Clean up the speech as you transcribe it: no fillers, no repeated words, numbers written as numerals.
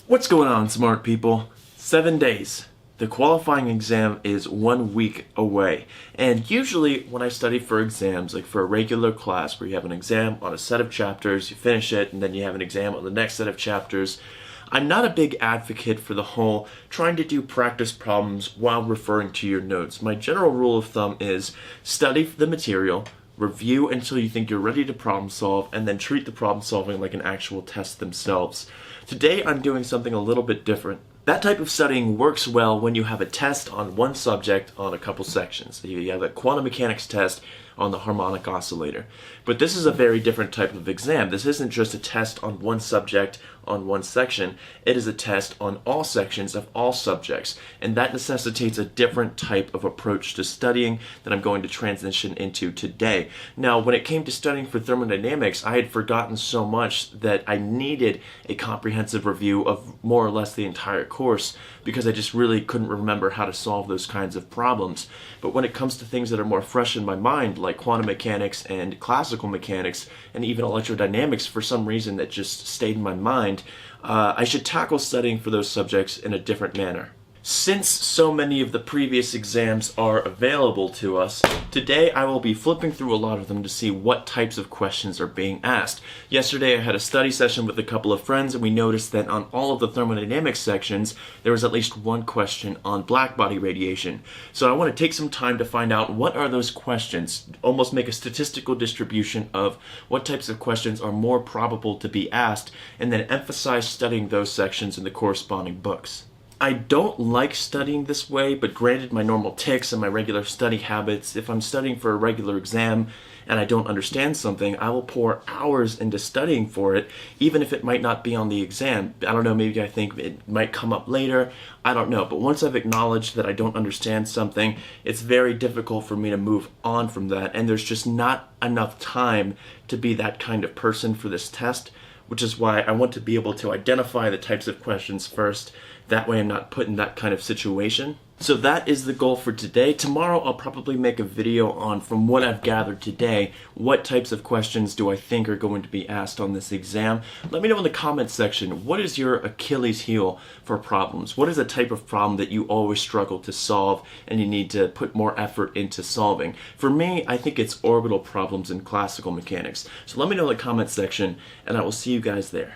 What's going on, smart people? 7 days. The qualifying exam is 1 week away. And usually when I study for exams, like for a regular class where you have an exam on a set of chapters, you finish it, and then you have an exam on the next set of chapters, I'm not a big advocate for the whole trying to do practice problems while referring to your notes. My general rule of thumb is study the material, review until you think you're ready to problem solve, and then treat the problem solving like an actual test themselves. Today I'm doing something a little bit different. That type of studying works well when you have a test on one subject on a couple sections. You have a quantum mechanics test on the harmonic oscillator. But this is a very different type of exam. This isn't just a test on one subject on one section. It is a test on all sections of all subjects. And that necessitates a different type of approach to studying that I'm going to transition into today. Now, when it came to studying for thermodynamics, I had forgotten so much that I needed a comprehensive review of more or less the entire course because I just really couldn't remember how to solve those kinds of problems. But when it comes to things that are more fresh in my mind, like quantum mechanics and classical mechanics and even electrodynamics, for some reason that just stayed in my mind, I should tackle studying for those subjects in a different manner. Since so many of the previous exams are available to us, today I will be flipping through a lot of them to see what types of questions are being asked. Yesterday I had a study session with a couple of friends and we noticed that on all of the thermodynamics sections there was at least one question on blackbody radiation. So I want to take some time to find out what are those questions, almost make a statistical distribution of what types of questions are more probable to be asked, and then emphasize studying those sections in the corresponding books. I don't like studying this way, but granted my normal tics and my regular study habits, if I'm studying for a regular exam and I don't understand something, I will pour hours into studying for it, even if it might not be on the exam. I don't know, maybe I think it might come up later, I don't know. But once I've acknowledged that I don't understand something, it's very difficult for me to move on from that, and there's just not enough time to be that kind of person for this test, which is why I want to be able to identify the types of questions first. That way I'm not put in that kind of situation. So that is the goal for today. Tomorrow I'll probably make a video on, from what I've gathered today, what types of questions do I think are going to be asked on this exam. Let me know in the comments section, what is your Achilles heel for problems? What is a type of problem that you always struggle to solve and you need to put more effort into solving? For me, I think it's orbital problems in classical mechanics. So let me know in the comments section and I will see you guys there.